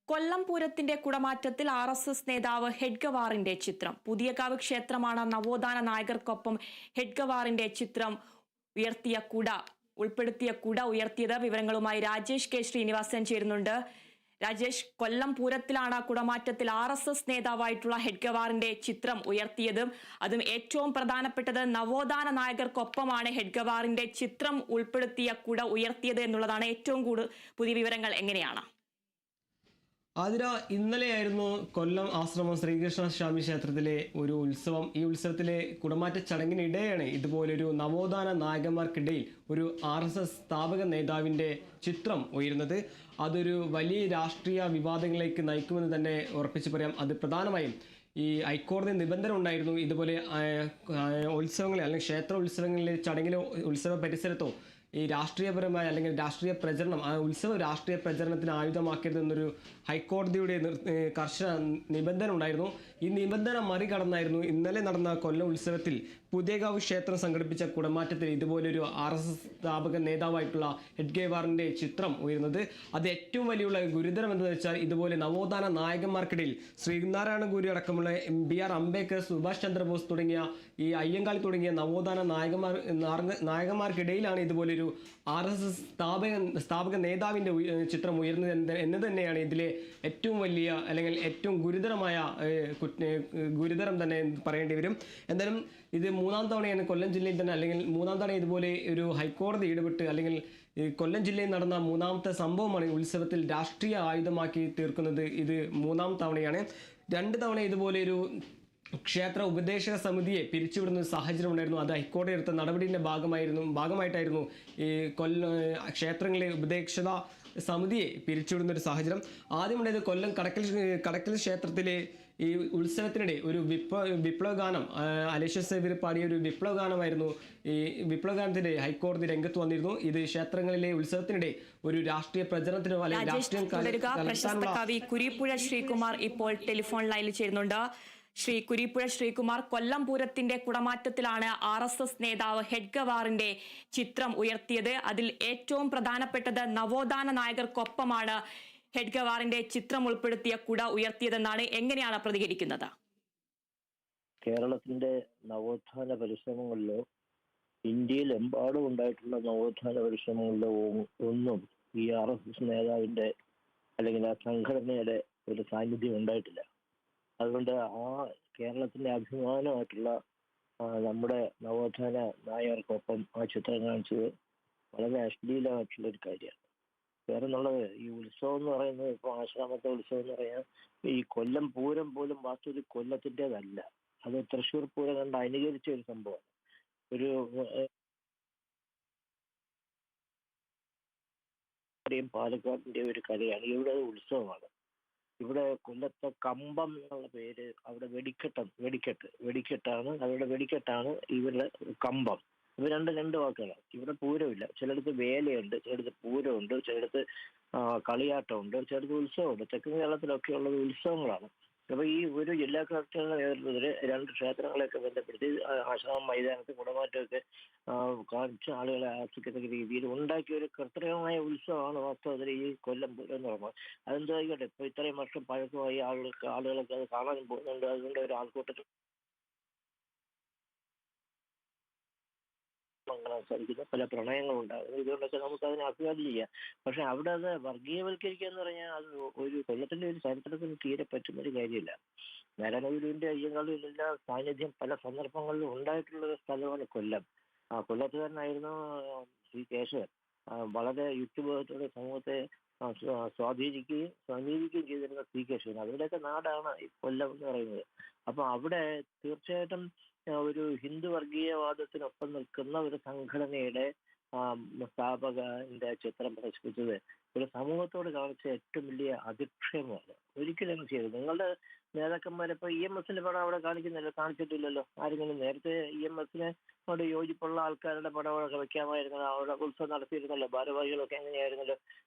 കൊല്ലം പൂരത്തിന്റെ കുടമാറ്റത്തിൽ RSS നേതാവ് ഹെഡ്ഗവാറിന്റെ ചിത്രം. പുതിയകാവ് ക്ഷേത്രമാണ് നവോത്ഥാന നായകർക്കൊപ്പം ഹെഡ്ഗവാറിന്റെ ചിത്രം ഉൾപ്പെടുത്തിയ കുട ഉയർത്തിയത്. വിവരങ്ങളുമായി രാജേഷ് കെ ശ്രീനിവാസൻ ചേരുന്നുണ്ട്. രാജേഷ്, കൊല്ലം പൂരത്തിലാണ് കുടമാറ്റത്തിൽ RSS നേതാവായിട്ടുള്ള ഹെഡ്ഗവാറിന്റെ ചിത്രം ഉയർത്തിയതും അതും ഏറ്റവും പ്രധാനപ്പെട്ടത് നവോത്ഥാന നായകർക്കൊപ്പമാണ് ഹെഡ്ഗവാറിന്റെ ചിത്രം ഉൾപ്പെടുത്തിയ കുട ഉയർത്തിയത് എന്നുള്ളതാണ്. ഏറ്റവും പുതിയ വിവരങ്ങൾ എങ്ങനെയാണ്? ആതിര, ഇന്നലെയായിരുന്നു കൊല്ലം ആശ്രമം ശ്രീകൃഷ്ണ സ്വാമി ക്ഷേത്രത്തിലെ ഒരു ഉത്സവം. ഈ ഉത്സവത്തിലെ കുടമാറ്റ ചടങ്ങിനിടെയാണ് ഇതുപോലൊരു നവോത്ഥാന നായകന്മാർക്കിടയിൽ ഒരു RSS സ്ഥാപക നേതാവിൻ്റെ ചിത്രം ഉയരുന്നത്. അതൊരു വലിയ രാഷ്ട്രീയ വിവാദങ്ങളിലേക്ക് നയിക്കുമെന്ന് തന്നെ ഉറപ്പിച്ച് പറയാം. അത് പ്രധാനമായും ഈ ഹൈക്കോടതി നിബന്ധന ഉണ്ടായിരുന്നു, ഇതുപോലെ ഉത്സവങ്ങളിൽ അല്ലെങ്കിൽ ക്ഷേത്ര ഉത്സവങ്ങളിലെ ചടങ്ങിലോ ഉത്സവ പരിസരത്തോ ഈ രാഷ്ട്രീയപരമായ അല്ലെങ്കിൽ രാഷ്ട്രീയ പ്രചരണം, ഉത്സവ രാഷ്ട്രീയ പ്രചരണത്തിന് ആയുധമാക്കരുതെന്നൊരു ഹൈക്കോടതിയുടെ കർശന നിബന്ധന ഉണ്ടായിരുന്നു. ഈ നിബന്ധന മറികടന്നായിരുന്നു ഇന്നലെ നടന്ന കൊല്ലം ഉത്സവത്തിൽ പുതിയകാവ് ക്ഷേത്രം സംഘടിപ്പിച്ച കുടമാറ്റത്തിൽ ഇതുപോലൊരു RSS സ്ഥാപക നേതാവായിട്ടുള്ള ഹെഡ്ഗേവാറിൻ്റെ ചിത്രം ഉയരുന്നത്. അത് ഏറ്റവും വലിയ ഗുരുതരം എന്ന് വെച്ചാൽ ഇതുപോലെ നവോത്ഥാന നായകന്മാർക്കിടയിൽ ശ്രീനാരായണ ഗുരു അടക്കമുള്ള BR അംബേദ്കർ, സുഭാഷ് ചന്ദ്രബോസ് തുടങ്ങിയ ഈ അയ്യങ്കാളി തുടങ്ങിയ നവോത്ഥാന നായകന്മാർക്കിടയിലാണ് ഇതുപോലൊരു RSS സ്ഥാപക നേതാവിൻ്റെ ചിത്രം ഉയർന്നത് എന്ന് തന്നെയാണ് ഇതിലെ ഏറ്റവും വലിയ അല്ലെങ്കിൽ ഏറ്റവും ഗുരുതരം തന്നെ പറയേണ്ടി വരും. എന്തായാലും ഇത് മൂന്നാം തവണയാണ് കൊല്ലം ജില്ലയിൽ തന്നെ, അല്ലെങ്കിൽ മൂന്നാം തവണ ഇതുപോലെ ഒരു ഹൈക്കോടതി ഇടപെട്ട് അല്ലെങ്കിൽ കൊല്ലം ജില്ലയിൽ നടന്ന മൂന്നാമത്തെ സംഭവമാണ് ഉത്സവത്തിൽ രാഷ്ട്രീയ ആയുധമാക്കി തീർക്കുന്നത്. ഇത് മൂന്നാം തവണയാണ്. 2 തവണ ഇതുപോലെ ഒരു ക്ഷേത്ര ഉപദേശക സമിതിയെ പിരിച്ചുവിടുന്ന ഒരു സാഹചര്യം ഉണ്ടായിരുന്നു. അത് ഹൈക്കോടതി എടുത്ത നടപടിയുടെ ഭാഗമായിട്ടായിരുന്നു ഈ ക്ഷേത്രങ്ങളിലെ ഉപദേശക സമിതിയെ പിരിച്ചുവിടുന്ന ഒരു സാഹചര്യം. ആദ്യമുണ്ടായത് കൊല്ലം കടക്കൽ ക്ഷേത്രത്തിലെ ഈ ഉത്സവത്തിനിടെ ഒരു വിപ്ലവഗാനം, അലേഷ്യസ് സേവ്യർ പാടിയ ഒരു വിപ്ലവഗാനമായിരുന്നു. ഈ വിപ്ലവഗാനത്തിൻ്റെ ഹൈക്കോടതി രംഗത്ത് വന്നിരുന്നു. ഇത് ക്ഷേത്രങ്ങളിലെ ഉത്സവത്തിനിടെ ഒരു രാഷ്ട്രീയ പ്രചരണത്തിനോ അല്ലെങ്കിൽ രാഷ്ട്രീയം കവി കുരീപ്പുഴ ശ്രീകുമാർ ഇപ്പോൾ ടെലിഫോൺ ലൈനിൽ ചേരുന്നുണ്ട്. ശ്രീ കുരീപ്പുഴ ശ്രീകുമാർ, കൊല്ലം പൂരത്തിന്റെ കുടമാറ്റത്തിലാണ് RSS നേതാവ് ഹെഡ്ഗവാറിന്റെ ചിത്രം ഉയർത്തിയത്. അതിൽ ഏറ്റവും പ്രധാനപ്പെട്ടത് നവോത്ഥാന നായകർക്കൊപ്പമാണ് ഹെഡ്ഗവാറിന്റെ ചിത്രം ഉൾപ്പെടുത്തിയ കുട ഉയർത്തിയതെന്നാണ്. എങ്ങനെയാണ് പ്രതികരിക്കുന്നത്? കേരളത്തിന്റെ നവോത്ഥാന പരിശ്രമങ്ങളിലോ ഇന്ത്യയിലെമ്പാടും ഉണ്ടായിട്ടുള്ള നവോത്ഥാന പരിശ്രമങ്ങളിലോ ഒന്നും ഈ RSS നേതാവിന്റെ അല്ലെങ്കിൽ ആ സംഘടനയുടെ ഒരു സാന്നിധ്യം ഉണ്ടായിട്ടില്ല. അതുകൊണ്ട് കേരളത്തിന്റെ അഭിമാനമായിട്ടുള്ള നമ്മുടെ നവോത്ഥാന നായകർക്കൊപ്പം ആ ചിത്രം കാണിച്ചത് വളരെ അശ്ലീലമായിട്ടുള്ള ഒരു കാര്യമാണ്. വേറെ എന്നുള്ളത്, ഈ ഉത്സവം എന്ന് പറയുന്നത്, ഇപ്പോൾ ആശ്രമത്തെ ഉത്സവം എന്ന് പറയാൻ ഈ കൊല്ലം പൂരം പോലും വാസ്തവത്തിൽ കൊല്ലത്തിൻ്റെതല്ല. അത് തൃശ്ശൂർ പൂരം കണ്ട് അനുകരിച്ച ഒരു സംഭവമാണ്. ഒരു പാലക്കാടിന്റെ ഒരു കലയാണ്. ഇവിടെ ഉത്സവമാണ്. ഇവിടെ കൊല്ലത്തെ കമ്പം എന്നുള്ള പേര്, അവിടെ വെടിക്കെട്ടാണ് ഇവരുടെ കമ്പം. ഇവ രണ്ട് വാക്കുകളാണ്. ഇവിടെ പൂരമില്ല. ചിലയിടത്ത് വേലയുണ്ട്, ചിലയിടത്ത് പൂരമുണ്ട്, ചിലയിടത്ത് കളിയാട്ടമുണ്ട്, ചിലയിടത്ത് ഉത്സവമുണ്ട്. തെക്കൻ കേരളത്തിലൊക്കെ ഉള്ളത് ഉത്സവങ്ങളാണ്. അപ്പൊ ഈ ഒരു ജില്ലാ കളക്ടറുടെ നേതൃത്വത്തിൽ 2 ക്ഷേത്രങ്ങളെയൊക്കെ ബന്ധപ്പെടുത്തി ആശ്രമം മൈതാനത്ത് കുടമാറ്റമൊക്കെ കാണിച്ച് ആളുകളെ ആകർഷിക്കത്തക്ക രീതിയിൽ ഉണ്ടാക്കിയ ഒരു കൃത്രിമമായ ഉത്സവമാണ് വാസ്തവത്തിൽ ഈ കൊല്ലം പൂരം എന്ന് പറയുന്നത്. അതെന്തായിക്കോട്ടെ, ഇപ്പൊ ഇത്രയും വർഷം പഴക്കമായി ആളുകളൊക്കെ അത് കാണാൻ പോകുന്നുണ്ട്. അതുകൊണ്ട് ഒരു ആൾക്കൂട്ടത്തിൽ സാധിക്കുന്ന പല പ്രണയങ്ങളുണ്ടാകുന്നു. ഇതുകൊണ്ടൊക്കെ നമുക്ക് അതിനെ അഭിവാദ്യം ചെയ്യാം. പക്ഷെ അവിടെ അത് വർഗീയവൽക്കരിക്കുക എന്ന് പറഞ്ഞാൽ അത് ഒരു കൊല്ലത്തിന്റെ ഒരു ചരിത്രത്തിന് തീരെ പറ്റുന്ന ഒരു കാര്യമില്ല. നാരായണഗുരുവിന്റെ അയ്യങ്കാളിയിലെല്ലാം സാന്നിധ്യം പല സന്ദർഭങ്ങളിലും ഉണ്ടായിട്ടുള്ള ഒരു സ്ഥലമാണ് കൊല്ലം. കൊല്ലത്തുകാരനായിരുന്നു ശ്രീ കേശവൻ. വളരെ യുക്തിബോധത്തോടെ സമൂഹത്തെ സ്വാധീനിക്കുകയും ചെയ്തിരുന്ന ശ്രീ കേശവൻ. അവരുടെയൊക്കെ നാടാണ് ഈ കൊല്ലം എന്ന് പറയുന്നത്. അപ്പൊ അവിടെ തീർച്ചയായിട്ടും ഒരു ഹിന്ദു വർഗീയവാദത്തിനൊപ്പം നിൽക്കുന്ന ഒരു സംഘടനയുടെ സ്ഥാപകന്റെ ചിത്രം പ്രദർശിപ്പിച്ചത് ഒരു സമൂഹത്തോട് കാണിച്ച ഏറ്റവും വലിയ അധിക്ഷേപമാണ്. ഒരിക്കലും ചെയ്തത്. നിങ്ങളുടെ നേതാക്കന്മാരെ ഇപ്പോൾ EMSന്റെ പടം അവിടെ കാണിച്ചിട്ടില്ലല്ലോ. ആരെങ്കിലും നേരത്തെ EMSനോട് യോജിപ്പുള്ള ആൾക്കാരുടെ പടമൊക്കെ വെക്കാമായിരുന്നു. അവിടെ ഉത്സവം നടത്തിയിരുന്നല്ലോ. ഭാരവാഹികളൊക്കെ എങ്ങനെയായിരുന്നല്ലോ.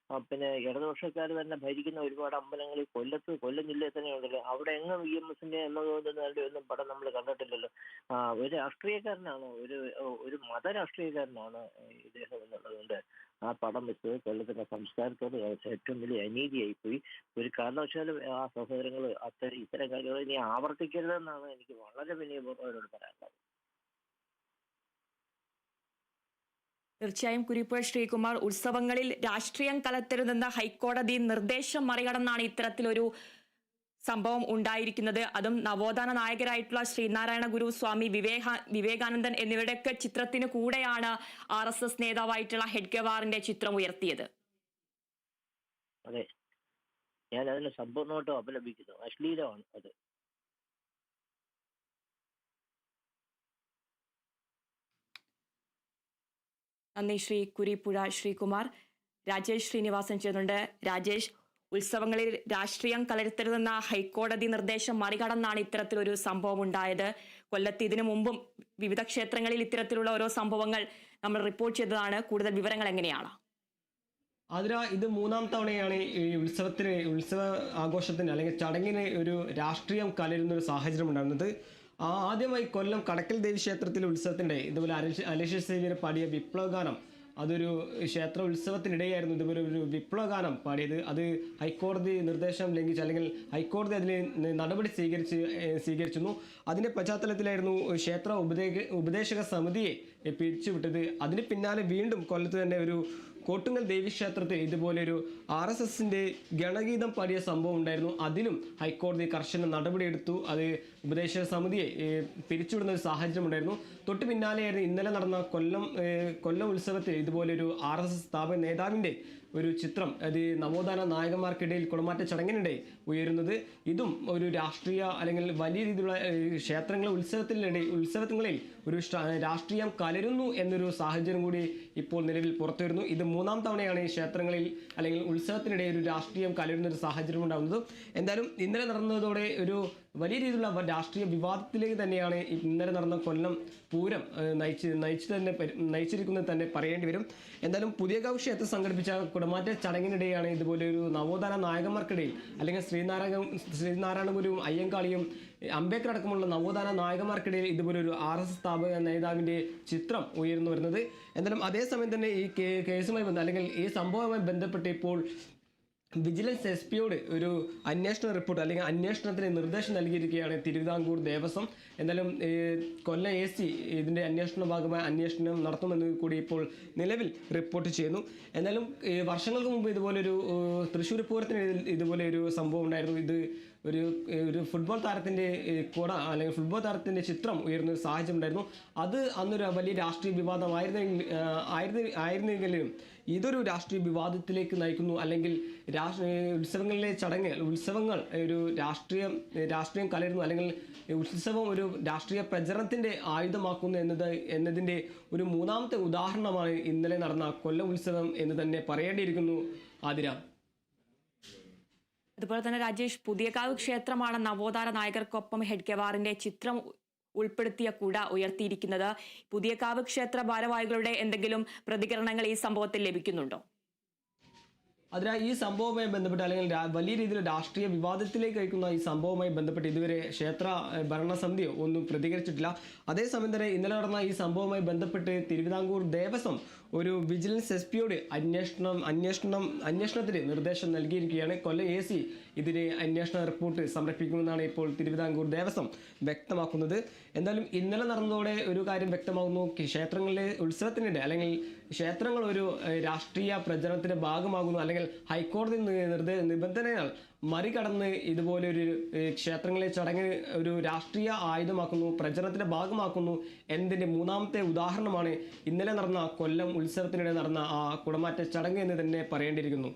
പിന്നെ ഇടതുപക്ഷക്കാർ തന്നെ ഭരിക്കുന്ന ഒരുപാട് അമ്പലങ്ങൾ കൊല്ലം ജില്ലയിൽ തന്നെ ഉണ്ടല്ലോ. അവിടെ എങ്ങും EMSന്റെ ഒന്നും പടം നമ്മൾ കണ്ടിട്ടില്ലല്ലോ. ഒരു രാഷ്ട്രീയക്കാരനാണ്, ഒരു മതരാഷ്ട്രീയക്കാരനാണ് ഇദ്ദേഹം എന്നുള്ളതുകൊണ്ട് ആ പടം വെച്ചത് കേരളത്തിന്റെ സംസ്കാരത്തോട് ഏറ്റവും വലിയ അനീതിയായിപ്പോയി. ഒരു കാരണവശാലും ആ സഹോദരങ്ങൾ ഇത്തരം കാര്യങ്ങൾ ഇനി ആവർത്തിക്കരുതെന്നാണ് എനിക്ക് വളരെ വിനയപൂർവ്വം അവരോട് പറയാനുള്ളത്. തീർച്ചയായും കുരീപ്പുഴ ശ്രീകുമാർ, ഉത്സവങ്ങളിൽ രാഷ്ട്രീയം കലർത്തരുതെന്ന ഹൈക്കോടതി നിർദ്ദേശം മറികടന്നാണ് ഇത്തരത്തിലൊരു സംഭവം ഉണ്ടായിരിക്കുന്നത്. അതും നവോത്ഥാന നായകരായിട്ടുള്ള ശ്രീനാരായണ ഗുരു, സ്വാമി വിവേകാനന്ദൻ എന്നിവരുടെയൊക്കെ ചിത്രത്തിന് കൂടെയാണ് RSS നേതാവായിട്ടുള്ള ഹെഡ്ഗവാറിന്റെ ചിത്രം ഉയർത്തിയത്. അതെ, ഞാൻ അതിനെ സമ്പൂർണ്ണമായിട്ടും അപലപിക്കുന്നു. അശ്ലീലമാണ് അത്. നന്ദി ശ്രീ കുരീപ്പുഴ ശ്രീകുമാർ. രാജേഷ് ശ്രീനിവാസൻ ചെയ്യുന്നുണ്ട്. രാജേഷ്, ഉത്സവങ്ങളിൽ രാഷ്ട്രീയം കലർത്തരുതെന്ന ഹൈക്കോടതി നിർദ്ദേശം മറികടന്നാണ് ഇത്തരത്തിലൊരു സംഭവം ഉണ്ടായത്. കൊല്ലത്ത് ഇതിനു മുമ്പും വിവിധ ക്ഷേത്രങ്ങളിൽ ഇത്തരത്തിലുള്ള ഓരോ സംഭവങ്ങൾ നമ്മൾ റിപ്പോർട്ട് ചെയ്തതാണ്. കൂടുതൽ വിവരങ്ങൾ എങ്ങനെയാണ്? അതിര, ഇത് 3-ാം തവണയാണ് ഈ ഉത്സവ ആഘോഷത്തിന് അല്ലെങ്കിൽ ചടങ്ങിന് ഒരു രാഷ്ട്രീയം കലരുന്ന ഒരു സാഹചര്യം ഉണ്ടാകുന്നത്. ആദ്യമായി കൊല്ലം കടക്കൽ ദേവി ക്ഷേത്രത്തിലെ ഉത്സവത്തിൻ്റെ ഇതുപോലെ അലേഷ്യസ് സേവ്യർ പാടിയ വിപ്ലവഗാനം, അതൊരു ക്ഷേത്ര ഉത്സവത്തിനിടെയായിരുന്നു ഇതുപോലെ ഒരു വിപ്ലവഗാനം പാടിയത്. അത് ഹൈക്കോടതി നിർദ്ദേശം ലംഘിച്ച് അല്ലെങ്കിൽ ഹൈക്കോടതി അതിന് നടപടി സ്വീകരിച്ചിരുന്നു. അതിൻ്റെ പശ്ചാത്തലത്തിലായിരുന്നു ക്ഷേത്ര ഉപദേശക സമിതിയെ പിരിച്ചുവിട്ടത്. അതിന് പിന്നാലെ വീണ്ടും കൊല്ലത്ത് തന്നെ ഒരു കോട്ടുങ്ങൽ ദേവീക്ഷേത്രത്തിൽ ഇതുപോലൊരു RSSന്റെ ഗണഗീതം പാടിയ സംഭവം ഉണ്ടായിരുന്നു. അതിലും ഹൈക്കോടതി കർശന നടപടിയെടുത്തു. അത് ഉപദേശക സമിതിയെ പിരിച്ചുവിടുന്ന ഒരു സാഹചര്യം ഉണ്ടായിരുന്നു. തൊട്ട് പിന്നാലെയായിരുന്നു ഇന്നലെ നടന്ന കൊല്ലം ഉത്സവത്തിൽ ഇതുപോലൊരു RSS സ്ഥാപക നേതാവിൻ്റെ ഒരു ചിത്രം, അത് നവോത്ഥാന നായകന്മാർക്കിടയിൽ കുടമാറ്റ ചടങ്ങിനിടെ ഉയരുന്നത്. ഇതും ഒരു രാഷ്ട്രീയ അല്ലെങ്കിൽ വലിയ രീതിയിലുള്ള ഉത്സവങ്ങളിൽ ഒരു രാഷ്ട്രീയം കലരുന്നു എന്നൊരു സാഹചര്യം കൂടി ഇപ്പോൾ നിലവിൽ പുറത്തു വരുന്നു. ഇത് 3-ാം തവണയാണ് ഈ ക്ഷേത്രങ്ങളിൽ അല്ലെങ്കിൽ ഉത്സവത്തിനിടെ ഒരു രാഷ്ട്രീയം കലരുന്ന ഒരു സാഹചര്യം ഉണ്ടാകുന്നത്. എന്തായാലും ഇന്നലെ നടന്നതോടെ ഒരു വലിയ രീതിയിലുള്ള രാഷ്ട്രീയ വിവാദത്തിലേക്ക് തന്നെയാണ് ഇന്നലെ നടന്ന കൊല്ലം പൂരം നയിച്ചിരിക്കുന്നത് തന്നെ പറയേണ്ടി വരും. എന്തായാലും പുതിയകാവ് ക്ഷേത്രം സംഘടിപ്പിച്ച കുടമാറ്റ ചടങ്ങിനിടെയാണ് ഇതുപോലെ ഒരു നവോത്ഥാന നായകന്മാർക്കിടയിൽ അല്ലെങ്കിൽ ശ്രീനാരായണ ഗുരുവും അയ്യങ്കാളിയും അംബേദ്കർ അടക്കമുള്ള നവോത്ഥാന നായകന്മാർക്കിടയിൽ ഇതുപോലെ ഒരു RSS സ്ഥാപക നേതാവിൻ്റെ ചിത്രം ഉയർന്നു വരുന്നത്. എന്തായാലും അതേസമയം തന്നെ ഈ കേസുമായി അല്ലെങ്കിൽ ഈ സംഭവവുമായി ബന്ധപ്പെട്ട് ഇപ്പോൾ വിജിലൻസ് SP-യോട് ഒരു അന്വേഷണ റിപ്പോർട്ട് അല്ലെങ്കിൽ അന്വേഷണത്തിന് നിർദ്ദേശം നൽകിയിരിക്കുകയാണ് തിരുവിതാംകൂർ ദേവസ്വം. എന്നാലും കൊല്ലം AC ഇതിൻ്റെ ഭാഗമായി അന്വേഷണം നടത്തുമെന്ന് കൂടി ഇപ്പോൾ നിലവിൽ റിപ്പോർട്ട് ചെയ്യുന്നു. എന്നാലും വർഷങ്ങൾക്ക് മുമ്പ് ഇതുപോലൊരു തൃശ്ശൂർ പൂരത്തിന് ഇതുപോലെ ഒരു സംഭവം ഉണ്ടായിരുന്നു. ഇത് ഒരു ഫുട്ബോൾ താരത്തിൻ്റെ അല്ലെങ്കിൽ ഫുട്ബോൾ താരത്തിൻ്റെ ചിത്രം ഉയർന്ന ഒരു സാഹചര്യം ഉണ്ടായിരുന്നു. അത് അന്നൊരു വലിയ രാഷ്ട്രീയ വിവാദമായിരുന്നെങ്കിലും ഇതൊരു രാഷ്ട്രീയ വിവാദത്തിലേക്ക് നയിക്കുന്നു. അല്ലെങ്കിൽ ഉത്സവങ്ങൾ ഒരു രാഷ്ട്രീയം കലരുന്നു, അല്ലെങ്കിൽ ഉത്സവം ഒരു രാഷ്ട്രീയ പ്രചരണത്തിൻ്റെ ആയുധമാക്കുന്നു എന്നതിൻ്റെ ഒരു 3-ാമത്തെ ഉദാഹരണമാണ് ഇന്നലെ നടന്ന കൊല്ലം ഉത്സവം എന്ന് തന്നെ പറയേണ്ടിയിരിക്കുന്നു. ആതിര, അതുപോലെ തന്നെ രാജേഷ്, പുതിയകാവ് ക്ഷേത്രമാണ് നവോത്ഥാന നായകർക്കൊപ്പം ഹെഡ്ഗവാറിന്റെ ചിത്രം ഉൾപ്പെടുത്തിയ കുട ഉയർത്തിയിരിക്കുന്നത്. പുതിയകാവ് ക്ഷേത്ര ഭാരവാഹികളുടെ എന്തെങ്കിലും പ്രതികരണങ്ങൾ ഈ സംഭവത്തിൽ ലഭിക്കുന്നുണ്ടോ? അതിനാൽ ഈ സംഭവവുമായി ബന്ധപ്പെട്ട് അല്ലെങ്കിൽ വലിയ രീതിയിൽ രാഷ്ട്രീയ വിവാദത്തിലേക്ക് അയക്കുന്ന ഈ സംഭവവുമായി ബന്ധപ്പെട്ട് ഇതുവരെ ക്ഷേത്ര ഭരണസമിതിയോ ഒന്നും പ്രതികരിച്ചിട്ടില്ല. അതേസമയം തന്നെ ഇന്നലെ നടന്ന ഈ സംഭവവുമായി ബന്ധപ്പെട്ട് തിരുവിതാംകൂർ ദേവസ്വം ഒരു വിജിലൻസ് SP-യോട് അന്വേഷണത്തിന് നിർദ്ദേശം നൽകിയിരിക്കുകയാണ്. കൊല്ലം AC ഇതിന് അന്വേഷണ റിപ്പോർട്ട് സമർപ്പിക്കുമെന്നാണ് ഇപ്പോൾ തിരുവിതാംകൂർ ദേവസ്വം വ്യക്തമാക്കുന്നത്. എന്തായാലും ഇന്നലെ നടന്നതോടെ ഒരു കാര്യം വ്യക്തമാകുന്നു. ക്ഷേത്രങ്ങളിലെ ഉത്സവത്തിനിടെ അല്ലെങ്കിൽ ക്ഷേത്രങ്ങൾ ഒരു രാഷ്ട്രീയ പ്രചരണത്തിന്റെ ഭാഗമാകുന്നു, അല്ലെങ്കിൽ ഹൈക്കോടതി നിബന്ധനകൾ മറികടന്ന് ഇതുപോലൊരു ക്ഷേത്രങ്ങളിലെ ചടങ്ങിന് ഒരു രാഷ്ട്രീയ ആയുധമാക്കുന്നു, പ്രചരണത്തിന്റെ ഭാഗമാക്കുന്നു എന്നതിൻ്റെ 3-ാമത്തെ ഉദാഹരണമാണ് ഇന്നലെ നടന്ന കൊല്ലം ഉത്സവത്തിനിടെ നടന്ന ആ കുടമാറ്റ ചടങ്ങ് എന്ന് തന്നെ പറയേണ്ടിയിരിക്കുന്നു.